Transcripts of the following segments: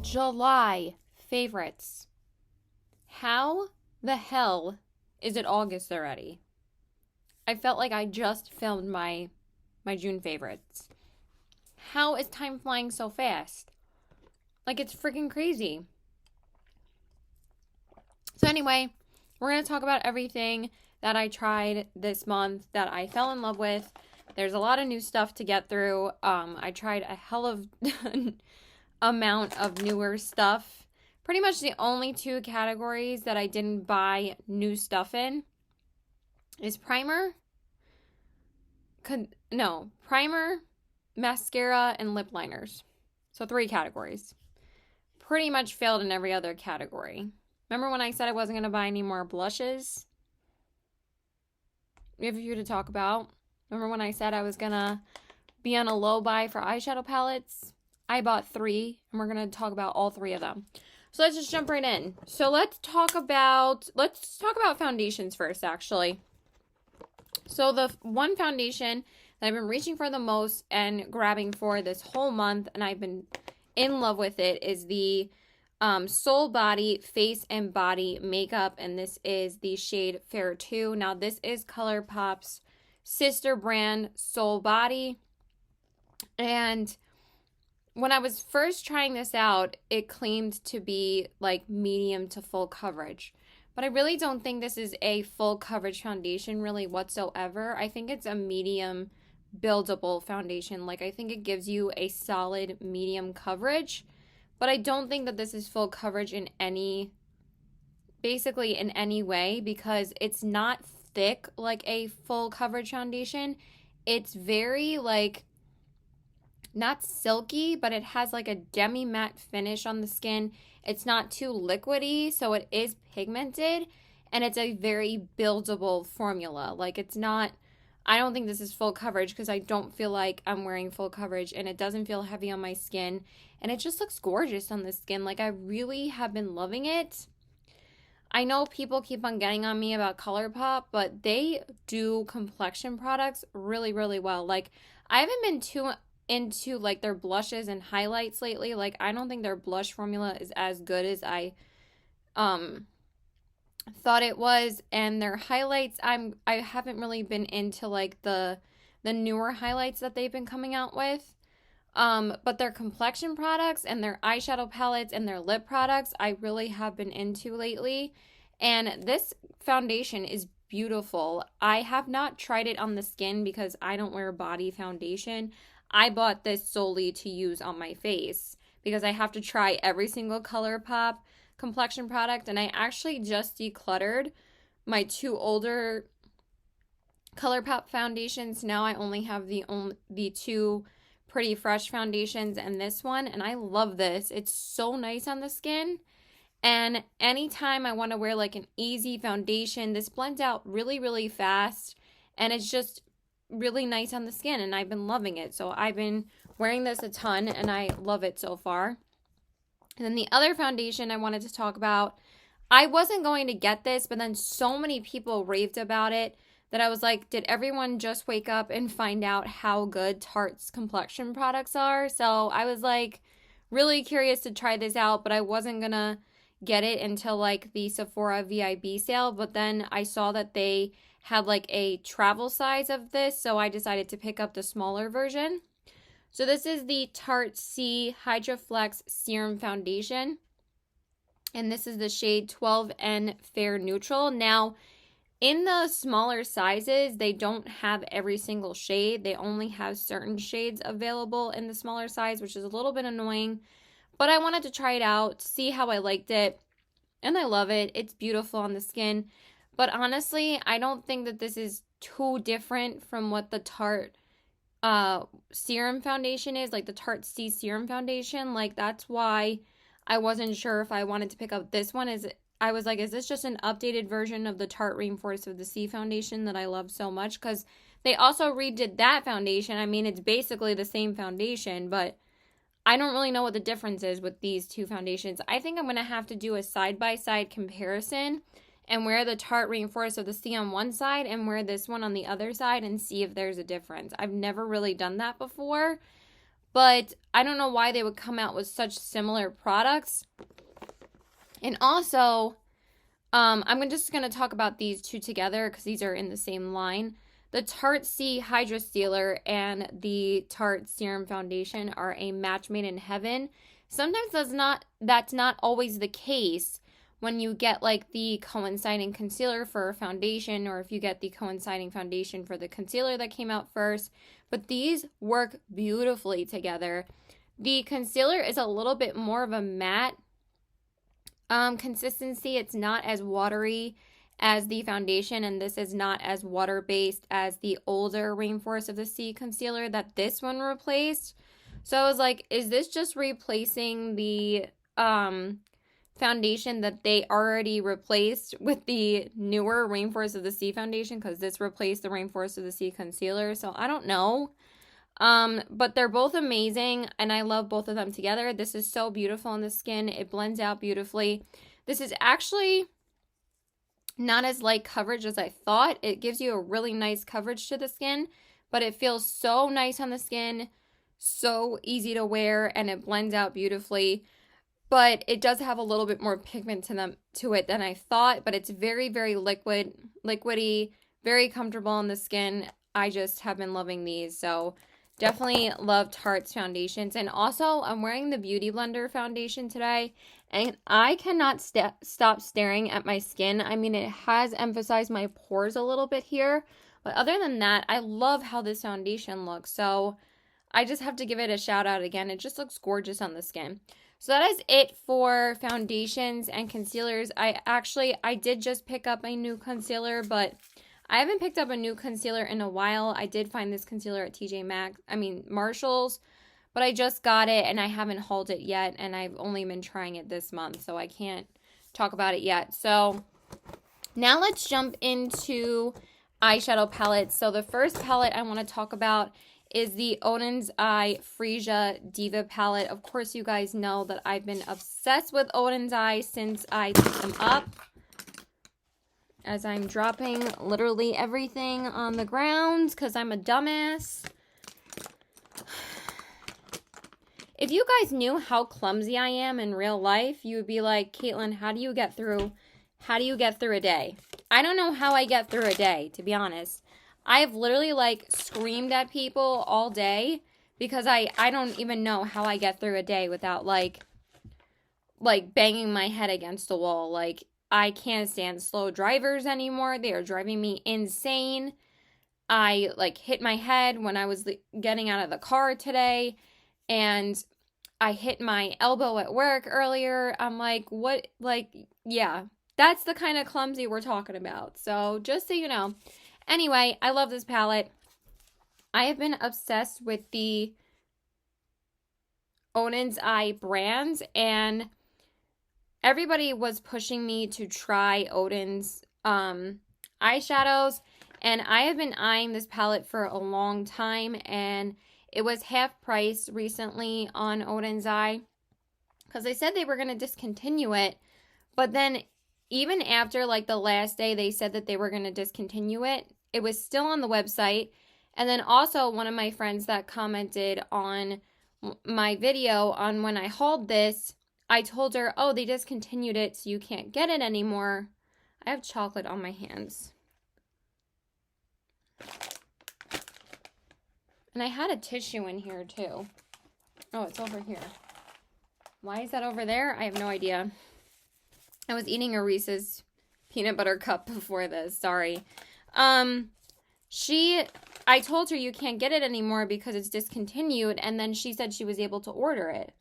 July favorites. How the hell is it August already? I felt like I just filmed my June favorites. How is time flying so fast? Like, it's freaking crazy. So anyway, we're going to talk about everything that I tried this month that I fell in love with. There's a lot of new stuff to get through. I tried a hell of amount of newer stuff. Pretty much the only two categories that I didn't buy new stuff in is primer, mascara, and lip liners. So 3 categories. Pretty much failed in every other category. Remember when I said I wasn't going to buy any more blushes? We have a few to talk about. Remember when I said I was going to be on a low buy for eyeshadow palettes? I bought 3, and we're going to talk about all 3 of them. So let's just jump right in. So let's talk about foundations first, actually. So the one foundation that I've been reaching for the most and grabbing for this whole month, and I've been in love with it, is the Soul Body Face and Body Makeup, and this is the shade Fair 2. Now, this is Colourpop's sister brand, Soul Body, and when I was first trying this out, it claimed to be like medium to full coverage. But I really don't think this is a full coverage foundation really whatsoever. I think it's a medium buildable foundation. Like, I think it gives you a solid medium coverage. But I don't think that this is full coverage in any way, because it's not thick like a full coverage foundation. It's very like, not silky, but it has like a demi-matte finish on the skin. It's not too liquidy, so it is pigmented, and it's a very buildable formula. Like, it's not, I don't think this is full coverage because I don't feel like I'm wearing full coverage, and it doesn't feel heavy on my skin, and it just looks gorgeous on the skin. Like, I really have been loving it. I know people keep on getting on me about Colourpop, but they do complexion products really, really well. Like, I haven't been too into like their blushes and highlights lately. Like, I don't think their blush formula is as good as I thought it was, and their highlights, I haven't really been into like the newer highlights that they've been coming out with. But their complexion products and their eyeshadow palettes and their lip products, I really have been into lately. And this foundation is beautiful. I have not tried it on the skin because I don't wear body foundation. I bought this solely to use on my face because I have to try every single Colourpop complexion product, and I actually just decluttered my 2 older Colourpop foundations. Now I only have the 2 Pretty Fresh foundations and this one, and I love this. It's so nice on the skin, and anytime I want to wear like an easy foundation, this blends out really, really fast, and it's just really nice on the skin, and I've been loving it. So I've been wearing this a ton, and I love it so far. And then the other foundation I wanted to talk about, I wasn't going to get this, but then so many people raved about it that I was like, did everyone just wake up and find out how good Tarte's complexion products are? So I was like really curious to try this out, but I wasn't gonna get it until like the Sephora VIB sale. But then I saw that they had like a travel size of this, so I decided to pick up the smaller version. So this is the Tarte C Hydraflex Serum Foundation, and this is the shade 12N Fair Neutral. Now, in the smaller sizes, they don't have every single shade. They only have certain shades available in the smaller size, which is a little bit annoying. But I wanted to try it out, see how I liked it, and I love it. It's beautiful on the skin. But honestly, I don't think that this is too different from what the Tarte serum foundation is, like the Tarte C Serum foundation. Like, that's why I wasn't sure if I wanted to pick up this one. I was like, is this just an updated version of the Tarte Reinforced with the C foundation that I love so much? Because they also redid that foundation. I mean, it's basically the same foundation, but I don't really know what the difference is with these 2 foundations. I think I'm going to have to do a side-by-side comparison and wear the Tarte Reinforced with the C on one side and wear this one on the other side and see if there's a difference. I've never really done that before, but I don't know why they would come out with such similar products. And also, I'm just going to talk about these two together because these are in the same line. The Tarte C Hydra Sealer and the Tarte Serum Foundation are a match made in heaven. Sometimes that's not always the case when you get like the coinciding concealer for a foundation, or if you get the coinciding foundation for the concealer that came out first. But these work beautifully together. The concealer is a little bit more of a matte consistency. It's not as watery as the foundation, and this is not as water-based as the older Rainforest of the Sea concealer that this one replaced. So I was like, is this just replacing the foundation that they already replaced with the newer Rainforest of the Sea foundation? Because this replaced the Rainforest of the Sea concealer. So I don't know. But they're both amazing, and I love both of them together. This is so beautiful on the skin. It blends out beautifully. This is actually not as light coverage as I thought. It gives you a really nice coverage to the skin, but it feels so nice on the skin, so easy to wear, and it blends out beautifully. But it does have a little bit more pigment to it than I thought, but it's very, very liquidy, very comfortable on the skin. I just have been loving these, so definitely love Tarte's foundations. And also, I'm wearing the Beauty Blender foundation today, and I cannot stop staring at my skin. I mean, it has emphasized my pores a little bit here, but other than that, I love how this foundation looks. So I just have to give it a shout out again. It just looks gorgeous on the skin. So that is it for foundations and concealers. I did just pick up a new concealer, but I haven't picked up a new concealer in a while. I did find this concealer at Marshall's, but I just got it and I haven't hauled it yet, and I've only been trying it this month, so I can't talk about it yet. So now let's jump into eyeshadow palettes. So the first palette I want to talk about is the Odin's Eye Freesia Diva palette. Of course, you guys know that I've been obsessed with Odin's Eye since I picked them up. As I'm dropping literally everything on the ground because I'm a dumbass. If you guys knew how clumsy I am in real life, you would be like, Caitlin, how do you get through a day? I don't know how I get through a day, to be honest. I have literally like screamed at people all day because I don't even know how I get through a day without like banging my head against the wall. Like, I can't stand slow drivers anymore. They are driving me insane. I like hit my head when I was getting out of the car today, and I hit my elbow at work earlier. I'm like, what? Like, yeah, that's the kind of clumsy we're talking about. So just so you know. Anyway, I love this palette. I have been obsessed with the Odin's Eye brands, and everybody was pushing me to try Odin's eyeshadows, and I have been eyeing this palette for a long time, and it was half price recently on Odin's Eye because they said they were going to discontinue it, but then even after like the last day they said that they were going to discontinue it, it was still on the website. And then also one of my friends that commented on my video on when I hauled this, I told her, oh, they discontinued it, so you can't get it anymore. I have chocolate on my hands. And I had a tissue in here, too. Oh, it's over here. Why is that over there? I have no idea. I was eating a Reese's peanut butter cup before this. Sorry. I told her you can't get it anymore because it's discontinued, and then she said she was able to order it.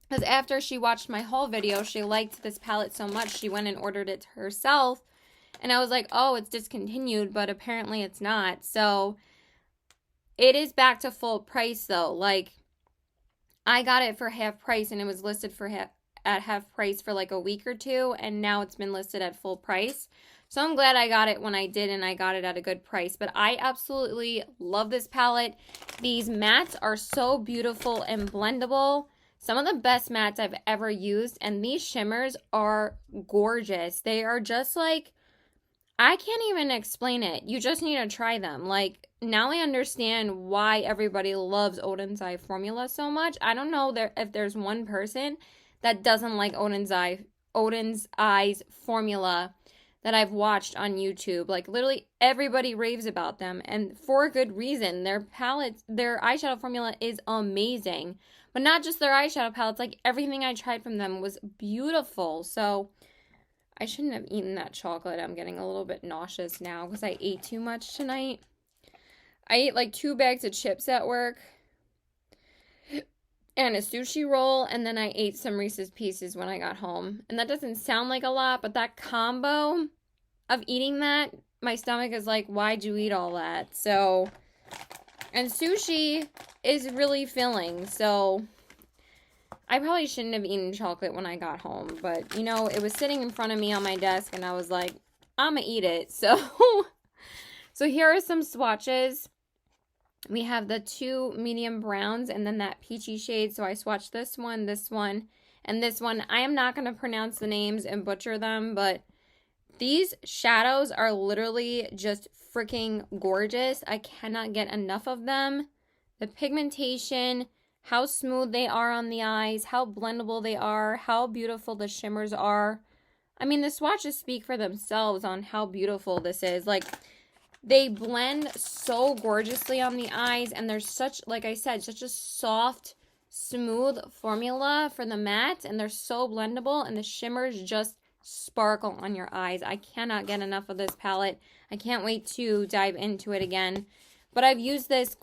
Because after she watched my haul video, she liked this palette so much, she went and ordered it herself. And I was like, oh, it's discontinued, but apparently it's not. So it is back to full price, though. Like, I got it for half price, and it was listed for at half price for like a week or two, and now it's been listed at full price. So I'm glad I got it when I did, and I got it at a good price. But I absolutely love this palette. These mattes are so beautiful and blendable. Some of the best mattes I've ever used, and these shimmers are gorgeous. They are just like, I can't even explain it. You just need to try them. Like, now I understand why everybody loves Odin's Eye formula so much. I don't know if there's one person that doesn't like Odin's Eyes formula that I've watched on YouTube. Like, literally everybody raves about them, and for a good reason. Their eyeshadow formula is amazing. But not just their eyeshadow palettes, like everything I tried from them was beautiful. So I shouldn't have eaten that chocolate. I'm getting a little bit nauseous now because I ate too much tonight. I ate like 2 bags of chips at work and a sushi roll, and then I ate some Reese's Pieces when I got home. And that doesn't sound like a lot, but that combo of eating that, my stomach is like, why'd you eat all that? So, and sushi is really filling, so I probably shouldn't have eaten chocolate when I got home, but, you know, it was sitting in front of me on my desk, and I was like, I'm gonna eat it. So, so here are some swatches. We have the 2 medium browns, and then that peachy shade. So I swatched this one, and this one. I am not gonna pronounce the names and butcher them, but these shadows are literally just freaking gorgeous. I cannot get enough of them. The pigmentation, how smooth they are on the eyes, how blendable they are, how beautiful the shimmers are. I mean, the swatches speak for themselves on how beautiful this is. Like, they blend so gorgeously on the eyes, and there's such, like I said, such a soft, smooth formula for the matte, and they're so blendable, and the shimmers just sparkle on your eyes. I cannot get enough of this palette. I can't wait to dive into it again. But I've used this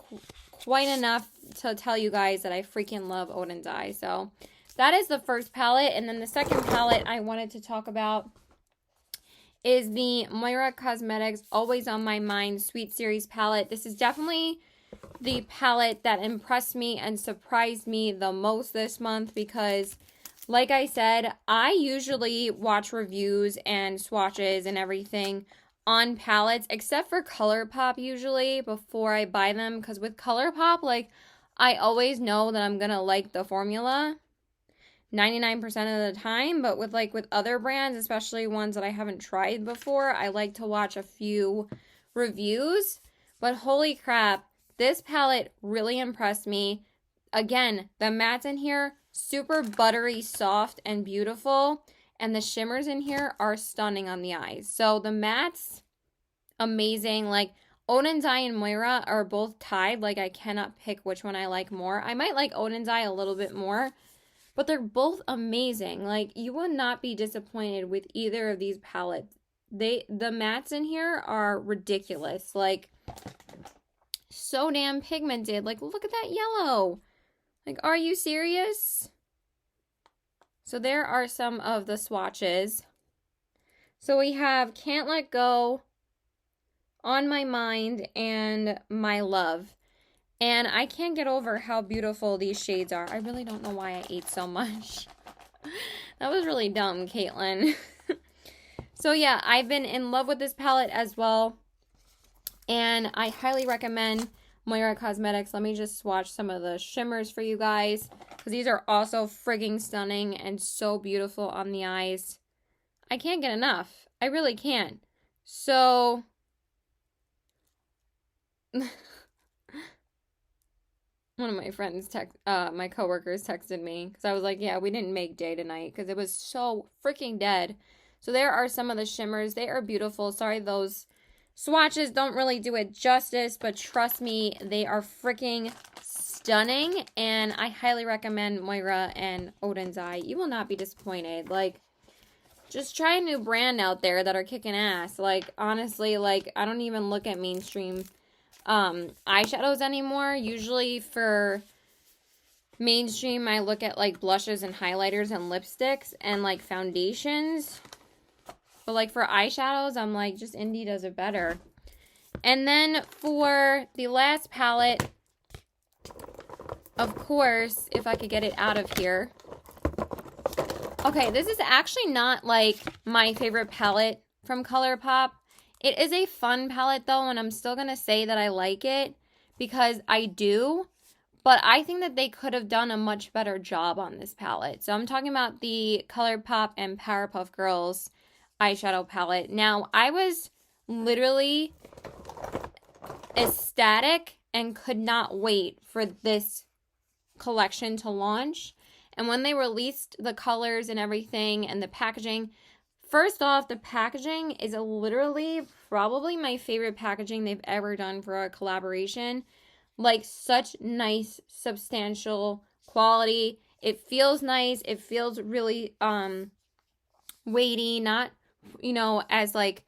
quite enough to tell you guys that I freaking love Odin's Eye. So that is the first palette. And then the second palette I wanted to talk about is the Myra Cosmetics Always on My Mind Sweet Series palette. This is definitely the palette that impressed me and surprised me the most this month because, like I said, I usually watch reviews and swatches and everything on palettes, except for Colourpop usually, before I buy them. Because with Colourpop, like, I always know that I'm going to like the formula 99% of the time. But with other brands, especially ones that I haven't tried before, I like to watch a few reviews. But holy crap, this palette really impressed me. Again, the mattes in here, super buttery, soft, and beautiful. And the shimmers in here are stunning on the eyes. So the mattes, amazing. Like, Odin's Eye and Myra are both tied. Like, I cannot pick which one I like more. I might like Odin's Eye a little bit more, but they're both amazing. Like, you will not be disappointed with either of these palettes. The mattes in here are ridiculous. Like, so damn pigmented. Like, look at that yellow. Like, are you serious? So there are some of the swatches. So we have Can't Let Go, On My Mind, and My Love. And I can't get over how beautiful these shades are. I really don't know why I ate so much. That was really dumb, Caitlin. So yeah, I've been in love with this palette as well. And I highly recommend Myra Cosmetics. Let me just swatch some of the shimmers for you guys, because these are also frigging stunning and so beautiful on the eyes. I can't get enough. I really can't. So one of my friends, my coworkers texted me, because I was like, yeah, we didn't make day tonight because it was so freaking dead. So there are some of the shimmers. They are beautiful. Sorry, those swatches don't really do it justice, but trust me, they are freaking stunning, and I highly recommend Myra and Odin's Eye. You will not be disappointed. Like, just try a new brand out there that are kicking ass. Like, honestly, like, I don't even look at mainstream eyeshadows anymore. Usually for mainstream, I look at, like, blushes and highlighters and lipsticks and, like, foundations. But, like, for eyeshadows, I'm like, just indie does it better. And then for the last palette, of course, if I could get it out of here. Okay, this is actually not, like, my favorite palette from Colourpop. It is a fun palette, though, and I'm still going to say that I like it because I do. But I think that they could have done a much better job on this palette. So I'm talking about the Colourpop and Powerpuff Girls eyeshadow palette. Now, I was literally ecstatic and could not wait for this collection to launch. And when they released the colors and everything and the packaging, first off, the packaging is literally probably my favorite packaging they've ever done for a collaboration. Like, such nice, substantial quality. It feels nice. It feels really weighty, not, you know, as like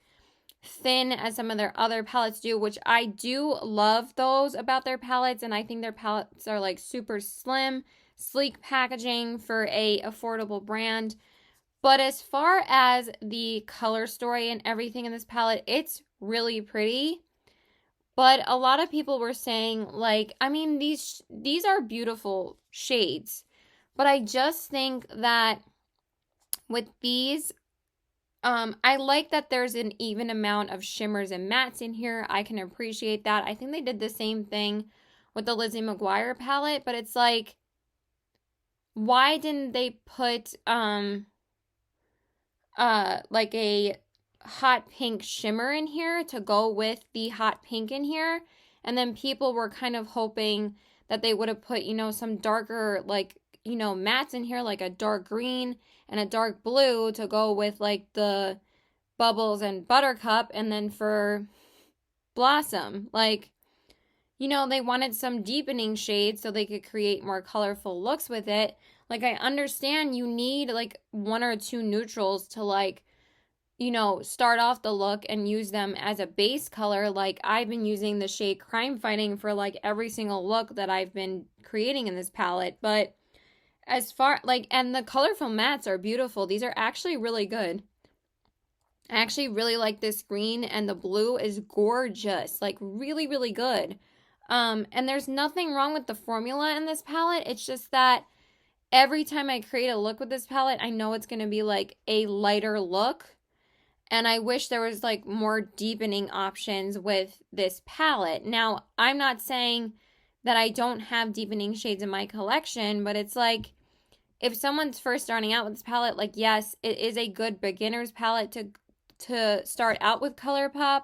thin as some of their other palettes do, which I do love those about their palettes, and I think their palettes are like super slim, sleek packaging for a affordable brand. But as far as the color story and everything in this palette, it's really pretty. But a lot of people were saying, like, I mean, these are beautiful shades, but I just think that with these, I like that there's an even amount of shimmers and mattes in here. I can appreciate that. I think they did the same thing with the Lizzie McGuire palette, but it's like, why didn't they put like a hot pink shimmer in here to go with the hot pink in here? And then people were kind of hoping that they would have put, you know, some darker, like, you know, mattes in here, like a dark green and a dark blue to go with like the Bubbles and Buttercup. And then for Blossom, like, you know, they wanted some deepening shades so they could create more colorful looks with it. Like, I understand you need like one or two neutrals to, like, you know, start off the look and use them as a base color. Like, I've been using the shade Crime Fighting for like every single look that I've been creating in this palette. But as far, like, and the colorful mattes are beautiful. These are actually really good. I actually really like this green, and the blue is gorgeous. Like, really, really good. And there's nothing wrong with the formula in this palette. It's just that every time I create a look with this palette, I know it's going to be like a lighter look. And I wish there was like more deepening options with this palette. Now, I'm not saying that I don't have deepening shades in my collection, but it's like, if someone's first starting out with this palette, like, yes, it is a good beginner's palette to start out with Colourpop.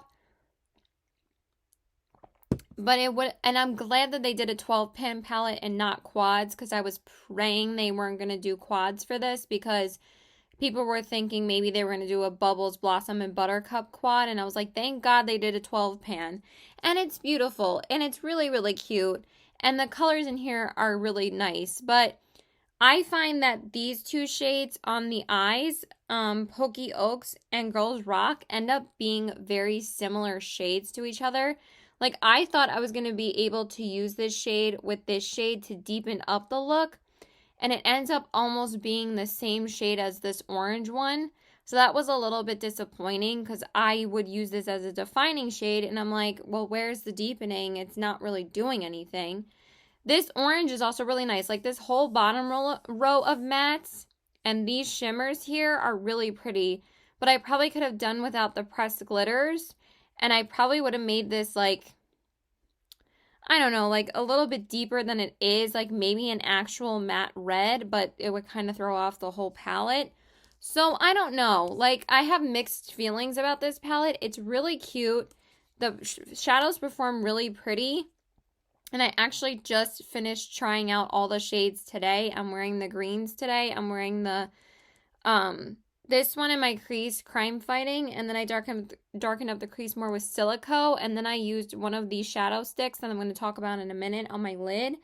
But it would, and I'm glad that they did a 12 pan palette and not quads, because I was praying they weren't going to do quads for this, because people were thinking maybe they were going to do a Bubbles, Blossom, and Buttercup quad, and I was like, thank God they did a 12 pan. And it's beautiful, and it's really, really cute, and the colors in here are really nice. But I find that these two shades on the eyes, Pokey Oaks and Girls Rock, end up being very similar shades to each other. Like, I thought I was going to be able to use this shade with this shade to deepen up the look, and it ends up almost being the same shade as this orange one. So that was a little bit disappointing, because I would use this as a defining shade, and I'm like, well, where's the deepening? It's not really doing anything. This orange is also really nice. Like, this whole bottom row of mattes and these shimmers here are really pretty, but I probably could have done without the pressed glitters, and I probably would have made this, like, I don't know, like a little bit deeper than it is, like maybe an actual matte red, but it would kind of throw off the whole palette. So I don't know, like, I have mixed feelings about this palette. It's really cute. The shadows perform really pretty. And I actually just finished trying out all the shades today. I'm wearing the greens today. I'm wearing the, this one in my crease, Crime Fighting, and then I darkened up the crease more with Silico, and then I used one of these shadow sticks that I'm going to talk about in a minute on my lid,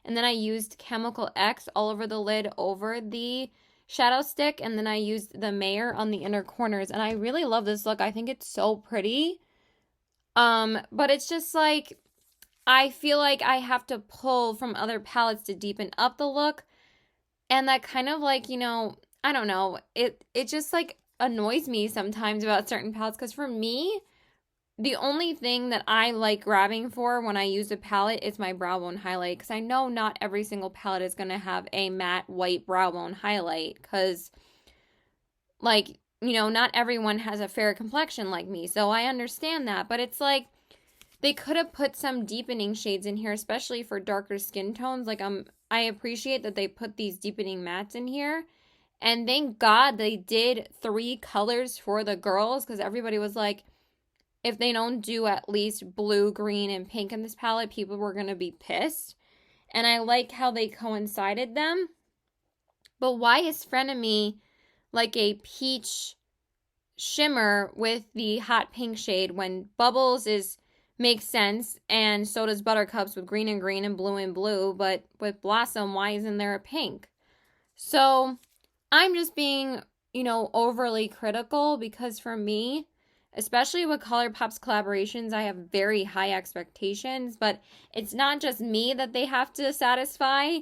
and then I used Chemical X all over the lid over the shadow stick, and then I used the Mayor on the inner corners, and I really love this look. I think it's so pretty, but it's just like, I feel like I have to pull from other palettes to deepen up the look, and that kind of, like, you know, I don't know, it just like annoys me sometimes about certain palettes, because for me, the only thing that I like grabbing for when I use a palette is my brow bone highlight, because I know not every single palette is going to have a matte white brow bone highlight, because, like, you know, not everyone has a fair complexion like me, so I understand that. But it's like, they could have put some deepening shades in here, especially for darker skin tones. Like, I appreciate that they put these deepening mattes in here. And thank God they did 3 colors for the girls, because everybody was like, if they don't do at least blue, green, and pink in this palette, people were going to be pissed. And I like how they coincided them. But why is Frenemy like a peach shimmer with the hot pink shade when Bubbles makes sense, and so does Buttercups with green and green and blue, but with Blossom, why isn't there a pink? So I'm just being, you know, overly critical, because for me, especially with Colourpop's collaborations, I have very high expectations, but it's not just me that they have to satisfy.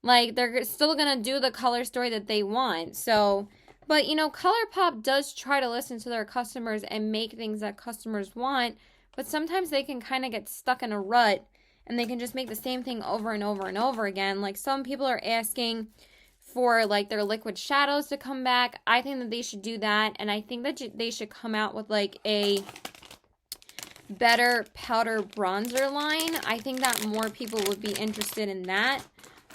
Like, they're still gonna do the color story that they want. So, but you know, Colourpop does try to listen to their customers and make things that customers want, but sometimes they can kind of get stuck in a rut and they can just make the same thing over and over and over again. Like, some people are asking for like their liquid shadows to come back. I think that they should do that, and I think that they should come out with like a better powder bronzer line. I think that more people would be interested in that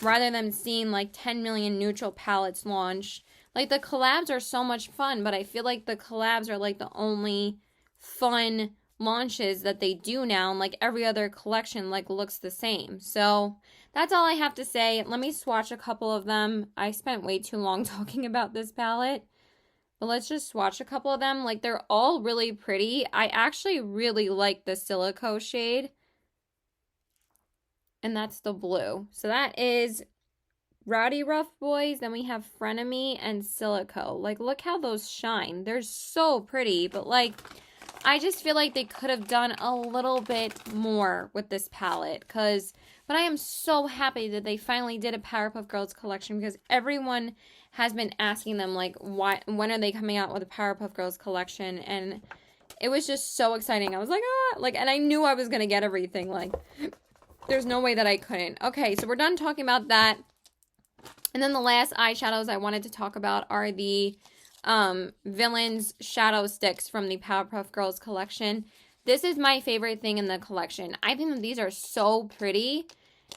rather than seeing like 10 million neutral palettes launched. Like, the collabs are so much fun, but I feel like the collabs are like the only fun launches that they do now, and like every other collection like looks the same. So that's all I have to say. Let me swatch a couple of them. I spent way too long talking about this palette, but let's just swatch a couple of them. Like, they're all really pretty. I actually really like the Silico shade, and that's the blue. So that is Rowdy Rough Boys. Then we have Frenemy and Silico. Like, look how those shine. They're so pretty, but like, I just feel like they could have done a little bit more with this palette, but I am so happy that they finally did a Powerpuff Girls collection, because everyone has been asking them, like, when are they coming out with a Powerpuff Girls collection? And it was just so exciting. I was like, ah, like, and I knew I was going to get everything. Like, there's no way that I couldn't. Okay, so we're done talking about that. And then the last eyeshadows I wanted to talk about are the Villains Shadow Sticks from the Powerpuff Girls collection. This is my favorite thing in the collection. I think that these are so pretty,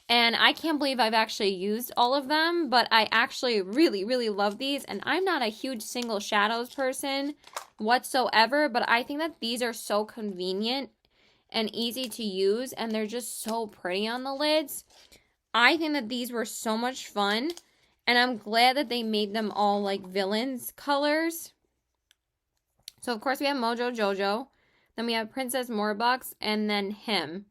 and I can't believe I've actually used all of them, but I actually really, really love these, and I'm not a huge single shadows person whatsoever, but I think that these are so convenient and easy to use, and they're just so pretty on the lids. I think that these were so much fun, and I'm glad that they made them all like villains colors. So of course we have Mojo Jojo. Then we have Princess Morbucks, and then him.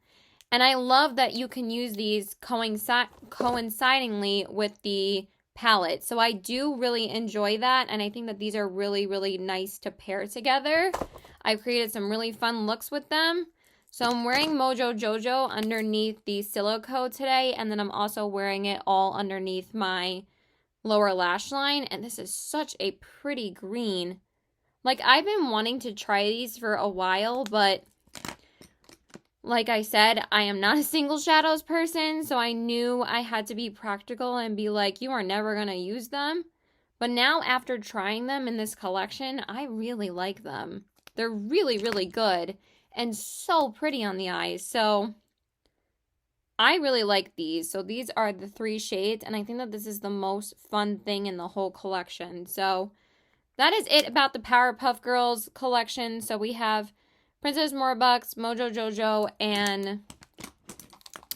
And I love that you can use these coincidingly with the palette. So I do really enjoy that, and I think that these are really, really nice to pair together. I've created some really fun looks with them. So I'm wearing Mojo Jojo underneath the Silico today, and then I'm also wearing it all underneath my lower lash line, and this is such a pretty green. Like, I've been wanting to try these for a while, but like I said, I am not a single shadows person, so I knew I had to be practical and be like, you are never going to use them. But now, after trying them in this collection, I really like them. They're really, really good and so pretty on the eyes. So I really like these. So these are the 3 shades, and I think that this is the most fun thing in the whole collection. So that is it about the Powerpuff Girls collection. So we have Princess Morbucks, Mojo Jojo, and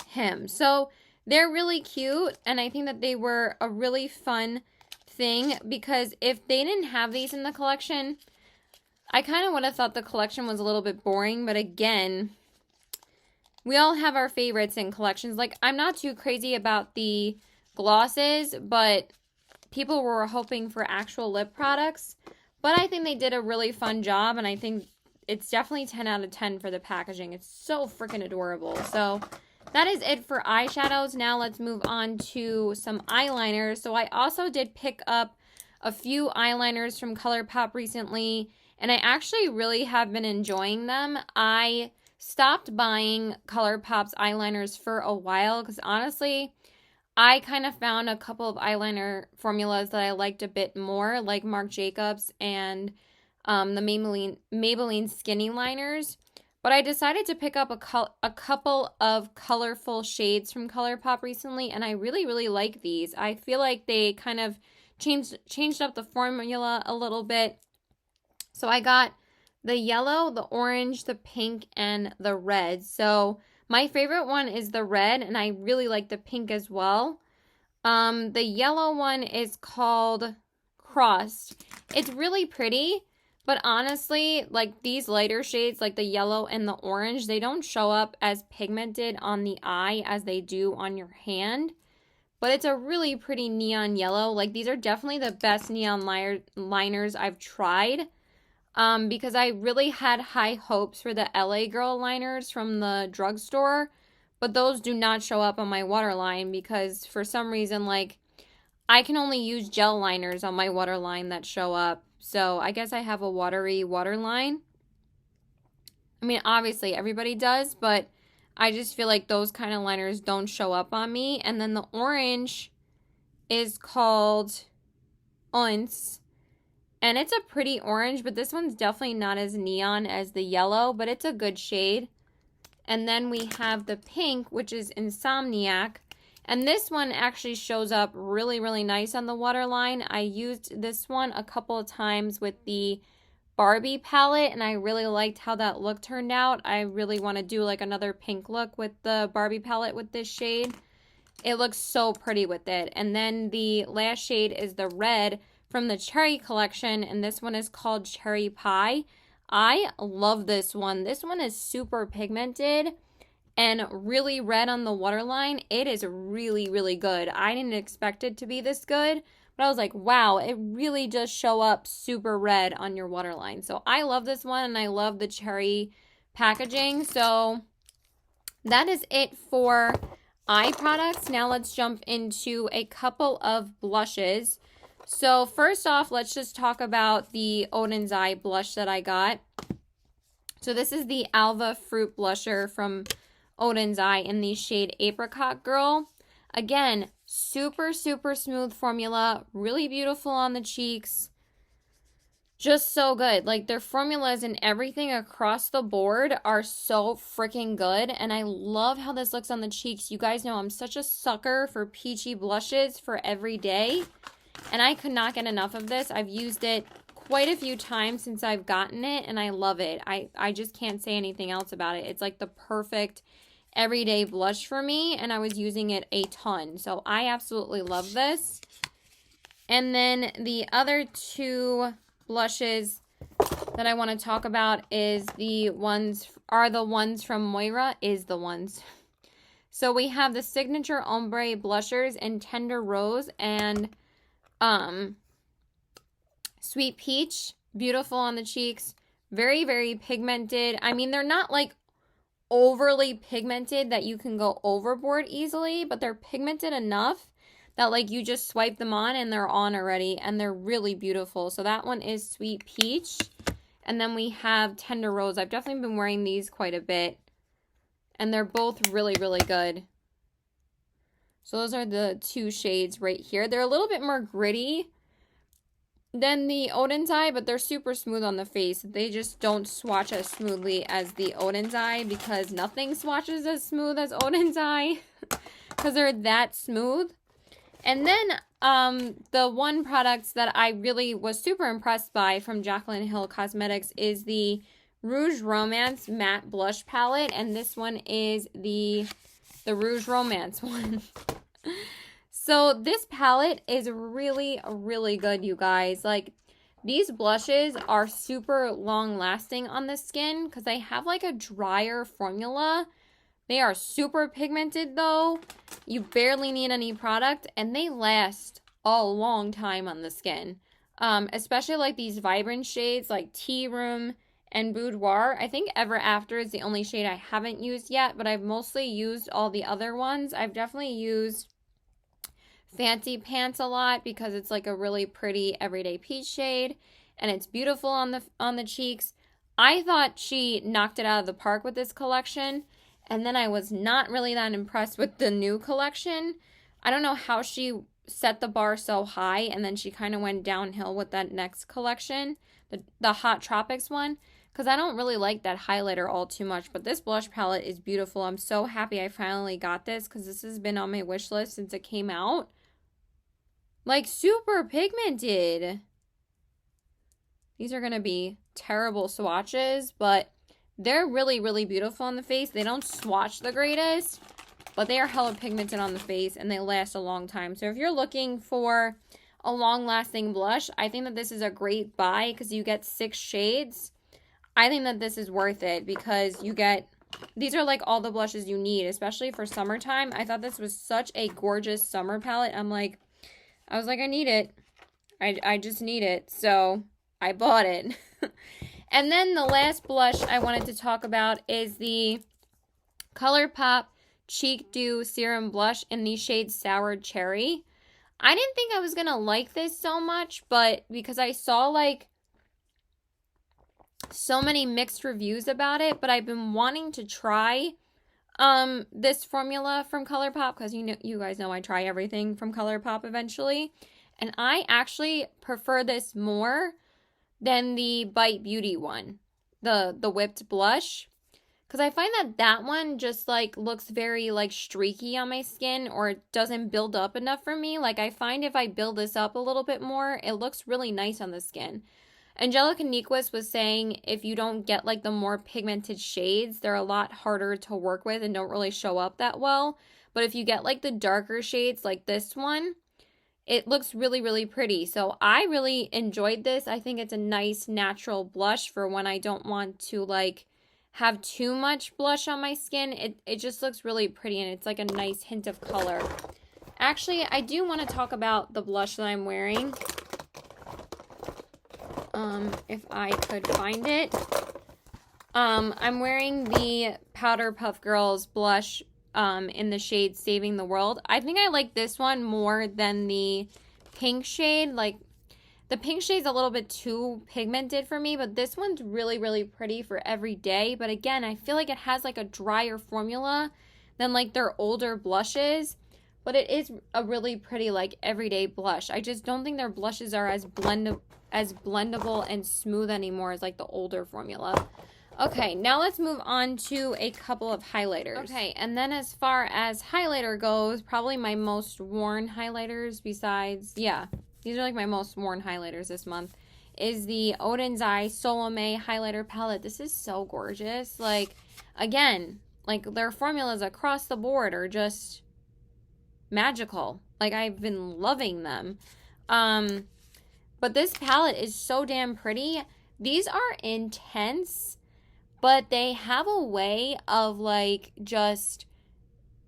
him. So they're really cute, and I think that they were a really fun thing, because if they didn't have these in the collection, I kind of would have thought the collection was a little bit boring. But again, we all have our favorites in collections. Like, I'm not too crazy about the glosses, but people were hoping for actual lip products. But I think they did a really fun job, and I think it's definitely 10 out of 10 for the packaging. It's so freaking adorable. So that is it for eyeshadows. Now let's move on to some eyeliners. So I also did pick up a few eyeliners from Colourpop recently, and I actually really have been enjoying them. I stopped buying Colourpop's eyeliners for a while because honestly, I kind of found a couple of eyeliner formulas that I liked a bit more, like Marc Jacobs and the Maybelline Skinny Liners. But I decided to pick up a couple of colorful shades from Colourpop recently, and I really, really like these. I feel like they kind of changed up the formula a little bit. So I got the yellow, the orange, the pink, and the red. So my favorite one is the red, and I really like the pink as well. The yellow one is called Crossed. It's really pretty, but honestly, like these lighter shades, like the yellow and the orange, they don't show up as pigmented on the eye as they do on your hand. But it's a really pretty neon yellow. Like these are definitely the best neon liners I've tried. Because I really had high hopes for the LA Girl liners from the drugstore, but those do not show up on my waterline because for some reason, like, I can only use gel liners on my waterline that show up. So I guess I have a watery waterline. I mean, obviously everybody does, but I just feel like those kind of liners don't show up on me. And then the orange is called Unce. And it's a pretty orange, but this one's definitely not as neon as the yellow, but it's a good shade. And then we have the pink, which is Insomniac. And this one actually shows up really, really nice on the waterline. I used this one a couple of times with the Barbie palette, and I really liked how that look turned out. I really want to do like another pink look with the Barbie palette with this shade. It looks so pretty with it. And then the last shade is the red from the Cherry collection, and this one is called Cherry Pie. I love this one. This one is super pigmented and really red on the waterline. It is really, really good. I didn't expect it to be this good, but I was like, wow, it really does show up super red on your waterline. So I love this one, and I love the cherry packaging. So that is it for eye products. Now let's jump into a couple of blushes. So first off, let's just talk about the Odin's Eye blush that I got. So this is the Alva Fruit Blusher from Odin's Eye in the shade Apricot Girl. Again, super, super smooth formula. Really beautiful on the cheeks. Just so good. Like their formulas and everything across the board are so freaking good. And I love how this looks on the cheeks. You guys know I'm such a sucker for peachy blushes for every day. And I could not get enough of this. I've used it quite a few times since I've gotten it, and I love it. I just can't say anything else about it. It's like the perfect everyday blush for me, and I was using it a ton. So I absolutely love this. And then the other two blushes that I want to talk about is the ones from Myra. So we have the Signature Ombre Blushers in Tender Rose and Sweet Peach. Beautiful on the cheeks. Very, very pigmented. I mean, they're not like overly pigmented that you can go overboard easily, but they're pigmented enough that like you just swipe them on and they're on already, and they're really beautiful. So that one is Sweet Peach. And then we have Tender Rose. I've definitely been wearing these quite a bit, and they're both really, really good. So those are the two shades right here. They're a little bit more gritty than the Odin's Eye, but they're super smooth on the face. They just don't swatch as smoothly as the Odin's Eye because nothing swatches as smooth as Odin's Eye because they're that smooth. And then the one product that I really was super impressed by from Jaclyn Hill Cosmetics is the Rouge Romance Matte Blush Palette, and this one is the Rouge Romance one. So this palette is really, really good, you guys. Like, these blushes are super long lasting on the skin because they have like a drier formula. They are super pigmented though. You barely need any product, and they last a long time on the skin. Especially like these vibrant shades like Tea Room and Boudoir. I think Ever After is the only shade I haven't used yet, but I've mostly used all the other ones. I've definitely used Fancy Pants a lot because it's like a really pretty everyday peach shade, and it's beautiful on the cheeks. I thought she knocked it out of the park with this collection, and then I was not really that impressed with the new collection. I don't know how she set the bar so high, and then she kind of went downhill with that next collection, the Hot Tropics one, because I don't really like that highlighter all too much, but this blush palette is beautiful. I'm so happy I finally got this because this has been on my wish list since it came out. Like, super pigmented. These are going to be terrible swatches, but they're really, really beautiful on the face. They don't swatch the greatest, but they are hella pigmented on the face, and they last a long time. So if you're looking for a long-lasting blush, I think that this is a great buy because you get 6 shades. I think that this is worth it because you get, these are like all the blushes you need, especially for summertime. I thought this was such a gorgeous summer palette. I was like, I need it. I just need it. So I bought it. And then the last blush I wanted to talk about is the Colourpop Cheek Dew Serum Blush in the shade Sour Cherry. I didn't think I was going to like this so much, but because I saw like so many mixed reviews about it, but I've been wanting to try this formula from Colourpop because you guys know I try everything from Colourpop eventually. And I actually prefer this more than the Bite Beauty one, the whipped blush. Because I find that that one just, like, looks very, like, streaky on my skin, or it doesn't build up enough for me. Like, I find if I build this up a little bit more, it looks really nice on the skin. Angelica Nyquist was saying if you don't get, like, the more pigmented shades, they're a lot harder to work with and don't really show up that well. But if you get, like, the darker shades, like this one, it looks really, really pretty. So I really enjoyed this. I think it's a nice, natural blush for when I don't want to, like, have too much blush on my skin. It just looks really pretty, and it's like a nice hint of color. Actually, I do want to talk about the blush that I'm wearing. If I could find it. I'm wearing the Powerpuff Girls blush in the shade Saving the World. I think I like this one more than the pink shade. Like, the pink shade's a little bit too pigmented for me, but this one's really, really pretty for every day. But again, I feel like it has like a drier formula than like their older blushes. But it is a really pretty like everyday blush. I just don't think their blushes are as blendable and smooth anymore as like the older formula. Okay, now let's move on to a couple of highlighters. Okay, and then as far as highlighter goes, probably my most worn highlighters besides, yeah, these are like my most worn highlighters this month, is the Odin's Eye Solomay highlighter palette. This is so gorgeous. Like, again, like their formulas across the board are just magical. Like, I've been loving them. But this palette is so damn pretty. These are intense, but they have a way of like just,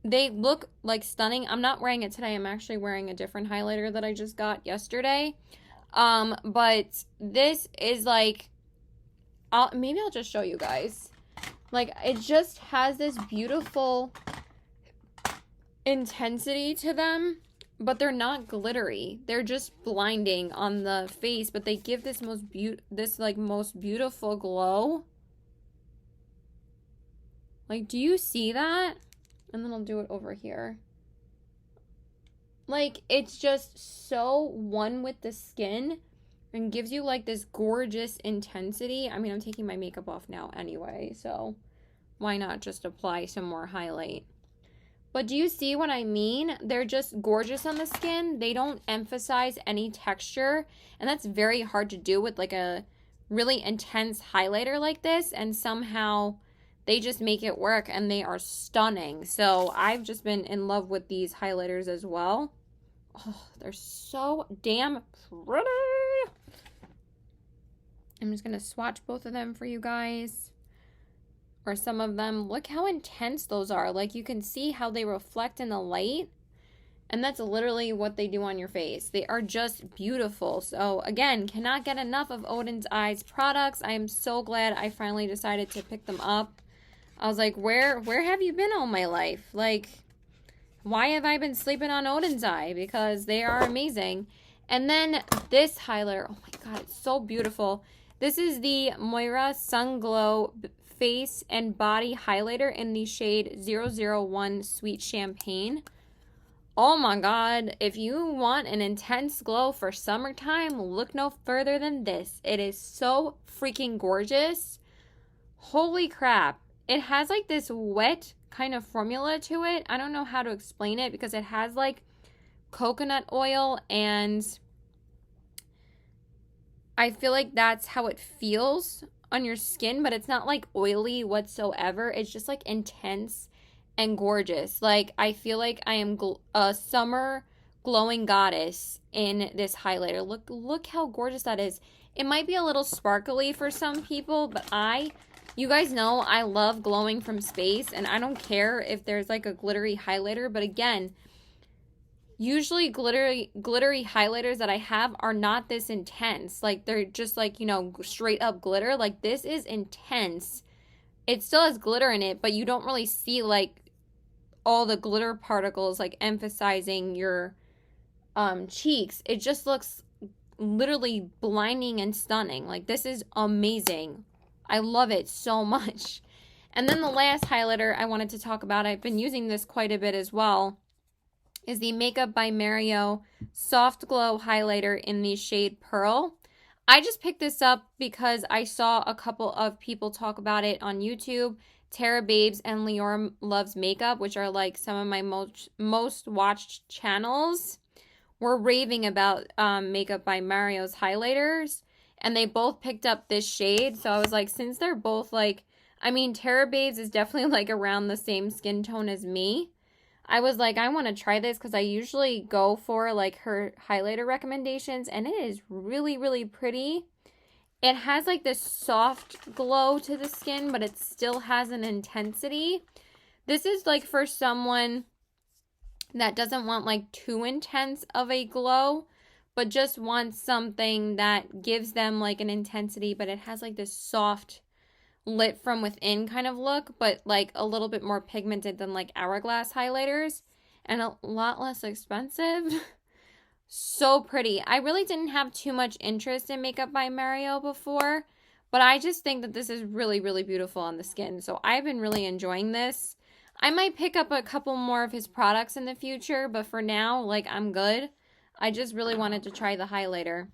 they look like stunning. I'm not wearing it today. I'm actually wearing a different highlighter that I just got yesterday. But this is like, maybe I'll just show you guys. Like, it just has this beautiful intensity to them, but they're not glittery. They're just blinding on the face, but they give this most beautiful glow. Like, do you see that? And then I'll do it over here. Like, it's just so one with the skin and gives you, like, this gorgeous intensity. I mean, I'm taking my makeup off now anyway, so why not just apply some more highlight? But do you see what I mean? They're just gorgeous on the skin. They don't emphasize any texture, and that's very hard to do with, like, a really intense highlighter like this, and somehow they just make it work, and they are stunning. So I've just been in love with these highlighters as well. Oh, they're so damn pretty. I'm just going to swatch both of them for you guys. Or some of them. Look how intense those are. Like, you can see how they reflect in the light. And that's literally what they do on your face. They are just beautiful. So, again, cannot get enough of Odin's Eyes products. I am so glad I finally decided to pick them up. I was like, where have you been all my life? Like, why have I been sleeping on Odin's Eye? Because they are amazing. And then this highlighter, oh my god, it's so beautiful. This is the Myra Sun Glow Face and Body Highlighter in the shade 001 Sweet Champagne. Oh my god, if you want an intense glow for summertime, look no further than this. It is so freaking gorgeous. Holy crap. It has like this wet kind of formula to it. I don't know how to explain it because it has like coconut oil and I feel like that's how it feels on your skin, but it's not like oily whatsoever. It's just like intense and gorgeous. Like I feel like I am a summer glowing goddess in this highlighter. Look how gorgeous that is. It might be a little sparkly for some people, but you guys know I love glowing from space, and I don't care if there's like a glittery highlighter, but again, usually glittery highlighters that I have are not this intense. Like they're just like, you know, straight up glitter. Like this is intense. It still has glitter in it, but you don't really see like all the glitter particles like emphasizing your cheeks. It just looks literally blinding and stunning. Like this is amazing. I love it so much. And then the last highlighter I wanted to talk about, I've been using this quite a bit as well, is the Makeup by Mario Soft Glow Highlighter in the shade Pearl. I just picked this up because I saw a couple of people talk about it on YouTube. Tara Babes and Leora Loves Makeup, which are like some of my most watched channels, were raving about Makeup by Mario's highlighters. And they both picked up this shade. So I was like, since they're both like, I mean, Tara Babes is definitely like around the same skin tone as me. I was like, I want to try this because I usually go for like her highlighter recommendations, and it is really, really pretty. It has like this soft glow to the skin, but it still has an intensity. This is like for someone that doesn't want like too intense of a glow, but just wants something that gives them like an intensity, but it has like this soft lit from within kind of look, but like a little bit more pigmented than like Hourglass highlighters, and a lot less expensive. So pretty. I really didn't have too much interest in Makeup by Mario before, but I just think that this is really, really beautiful on the skin. So I've been really enjoying this. I might pick up a couple more of his products in the future, but for now, like, I'm good. I just really wanted to try the highlighter.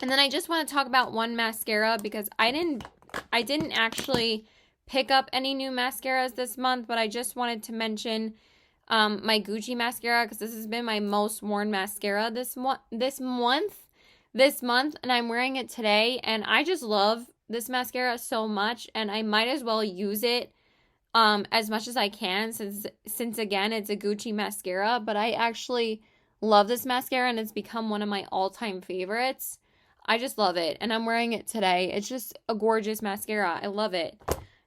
And then I just want to talk about one mascara because I didn't actually pick up any new mascaras this month, but I just wanted to mention my Gucci mascara because this has been my most worn mascara this month, and I'm wearing it today, and I just love this mascara so much, and I might as well use it as much as I can since again it's a Gucci mascara, but I actually love this mascara and it's become one of my all-time favorites. I just love it, and I'm wearing it today. It's just a gorgeous mascara. I love it.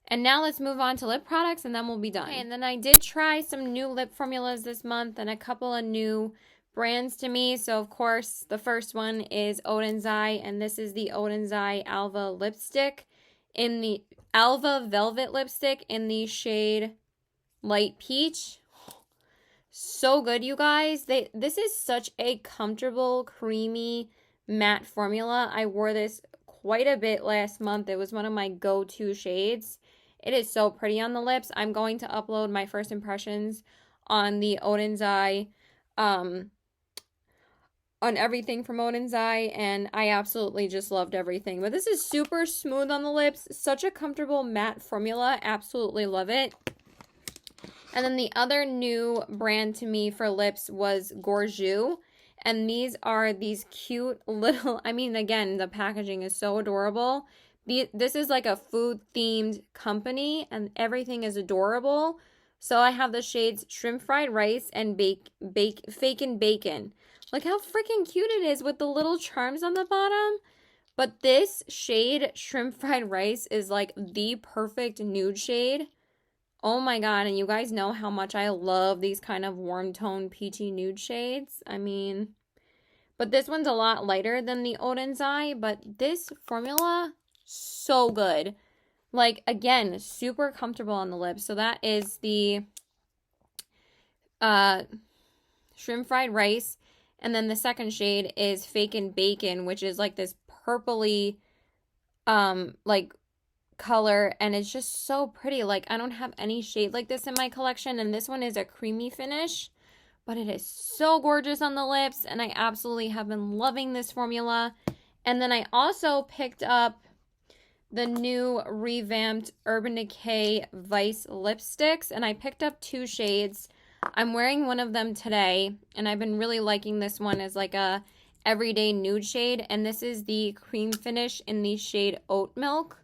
And now let's move on to lip products, and then we'll be done. Okay, and then I did try some new lip formulas this month and a couple of new brands to me. So, of course, the first one is Odin's Eye, and this is the Odin's Eye Alva lipstick in the Alva Velvet lipstick in the shade Light Peach. So good, you guys. This is such a comfortable, creamy, matte formula. I wore this quite a bit last month. It was one of my go-to shades. It is so pretty on the lips. I'm going to upload my first impressions on the Odin's Eye, on everything from Odin's Eye, and I absolutely just loved everything. But this is super smooth on the lips. Such a comfortable matte formula. Absolutely love it. And then the other new brand to me for lips was Gorgeous. And these are these cute little, I mean, again, the packaging is so adorable. This is like a food-themed company, and everything is adorable. So I have the shades Shrimp Fried Rice and Fakin' Bacon. Look how freaking cute it is with the little charms on the bottom. But this shade, Shrimp Fried Rice, is like the perfect nude shade. Oh my god, and you guys know how much I love these kind of warm tone peachy nude shades. I mean, but this one's a lot lighter than the Odin's Eye, but this formula, so good. Like, again, super comfortable on the lips. So that is the Shrimp Fried Rice. And then the second shade is Fakin' Bacon, which is like this purpley, like, color, and it's just so pretty. Like, I don't have any shade like this in my collection, and this one is a creamy finish, but it is so gorgeous on the lips, and I absolutely have been loving this formula. And then I also picked up the new revamped Urban Decay Vice lipsticks, and I picked up two shades. I'm wearing one of them today, and I've been really liking this one as like a everyday nude shade, and this is the cream finish in the shade Oat Milk.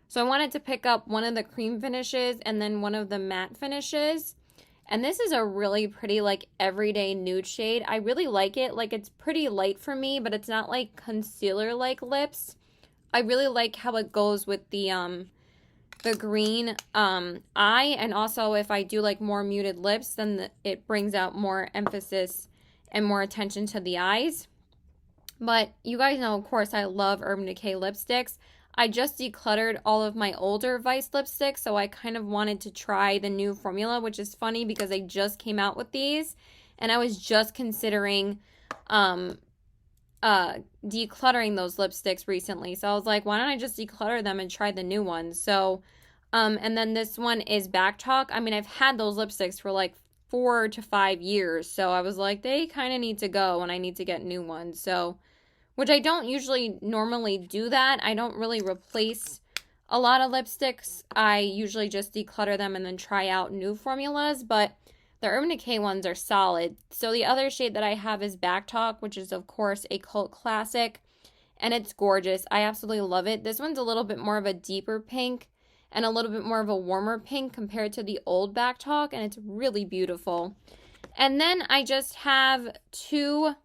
So I wanted to pick up one of the cream finishes and then one of the matte finishes. And this is a really pretty, like, everyday nude shade. I really like it. Like, it's pretty light for me, but it's not, like, concealer-like lips. I really like how it goes with the green eye. And also, if I do, like, more muted lips, then it brings out more emphasis and more attention to the eyes. But you guys know, of course, I love Urban Decay lipsticks. I just decluttered all of my older Vice lipsticks, so I kind of wanted to try the new formula, which is funny because they just came out with these, and I was just considering decluttering those lipsticks recently. So I was like, why don't I just declutter them and try the new ones? So, and then this one is Backtalk. I mean, I've had those lipsticks for like 4 to 5 years, so I was like, they kind of need to go and I need to get new ones. So, which I don't usually normally do that. I don't really replace a lot of lipsticks. I usually just declutter them and then try out new formulas, but the Urban Decay ones are solid. So the other shade that I have is Backtalk, which is of course a cult classic, and it's gorgeous. I absolutely love it. This one's a little bit more of a deeper pink and a little bit more of a warmer pink compared to the old Backtalk, and it's really beautiful. And then I just have two...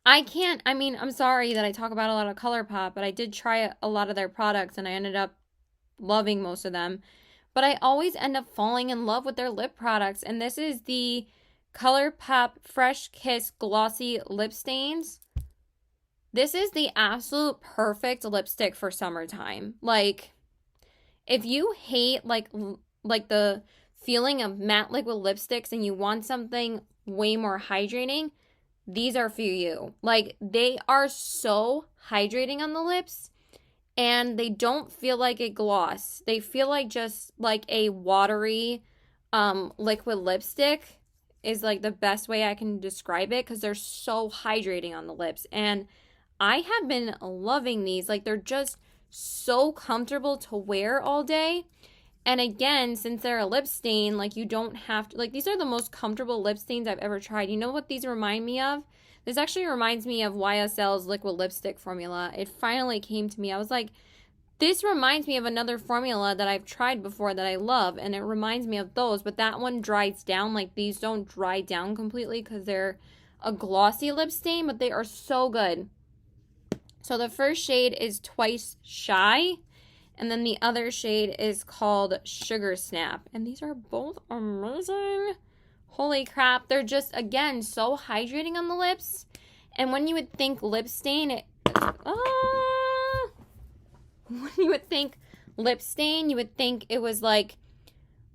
I'm sorry that I talk about a lot of Colourpop, but I did try a lot of their products and I ended up loving most of them. But I always end up falling in love with their lip products. And this is the Colourpop Fresh Kiss Glossy Lip Stains. This is the absolute perfect lipstick for summertime. Like, if you hate like the feeling of matte liquid lipsticks and you want something way more hydrating, these are for you. Like, they are so hydrating on the lips and they don't feel like a gloss. They feel like just like a watery liquid lipstick is like the best way I can describe it, because they're so hydrating on the lips. And I have been loving these. Like, they're just so comfortable to wear all day. And again, since they're a lip stain, like, you don't have to, like, these are the most comfortable lip stains I've ever tried. You know what these remind me of? This actually reminds me of YSL's liquid lipstick formula. It finally came to me. I was like, this reminds me of another formula that I've tried before that I love, and it reminds me of those, but that one dries down. Like, these don't dry down completely because they're a glossy lip stain, but they are so good. So the first shade is Twice Shy. And then the other shade is called Sugar Snap. And these are both amazing. Holy crap. They're just, again, so hydrating on the lips. And when you would think lip stain, when you would think lip stain, you would think it was like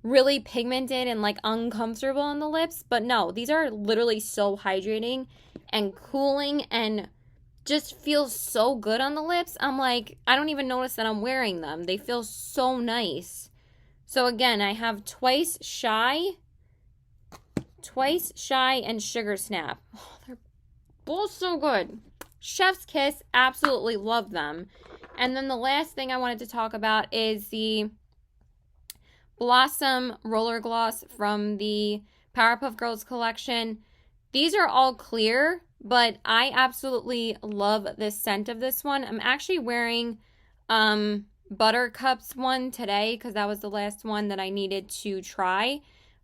really pigmented and like uncomfortable on the lips. But no, these are literally so hydrating and cooling and just feels so good on the lips. I'm like, I don't even notice that I'm wearing them. They feel so nice. So again, I have Twice Shy, and Sugar Snap. Oh, they're both so good. Chef's Kiss, absolutely love them. And then the last thing I wanted to talk about is the Blossom Roller Gloss from the Powerpuff Girls collection. These are all clear, but I absolutely love the scent of this one. I'm actually wearing Buttercup's one today because that was the last one that I needed to try.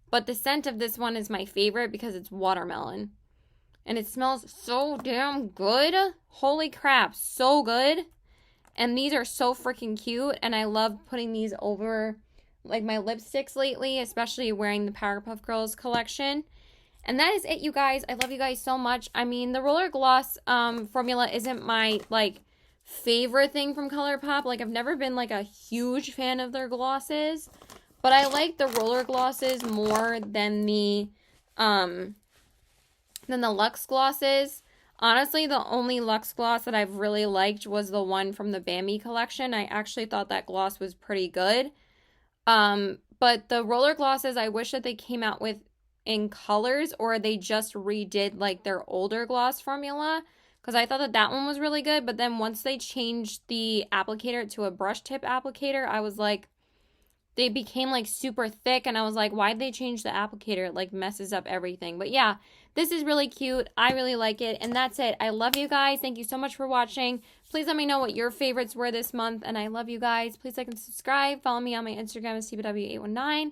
But the scent of this one is my favorite because it's watermelon. And it smells so damn good. Holy crap, so good. And these are so freaking cute. And I love putting these over like my lipsticks lately, especially wearing the Powerpuff Girls collection. And that is it, you guys. I love you guys so much. I mean, the Roller Gloss formula isn't my, like, favorite thing from Colourpop. Like, I've never been, like, a huge fan of their glosses. But I like the Roller Glosses more than the Luxe Glosses. Honestly, the only Luxe Gloss that I've really liked was the one from the Bambi collection. I actually thought that gloss was pretty good. But the Roller Glosses, I wish that they came out with in colors, or they just redid like their older gloss formula, because I thought that one was really good. But then once they changed the applicator to a brush tip applicator, I was like, they became like super thick, and I was like, why'd they change the applicator? It like messes up everything. But yeah, this is really cute. I really like it. And that's it. I love you guys. Thank you so much for watching. Please let me know what your favorites were this month. And I love you guys. Please like and subscribe. Follow me on my Instagram as TBW819.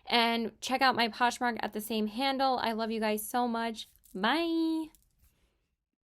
And check out my Poshmark at the same handle. I love you guys so much. Bye.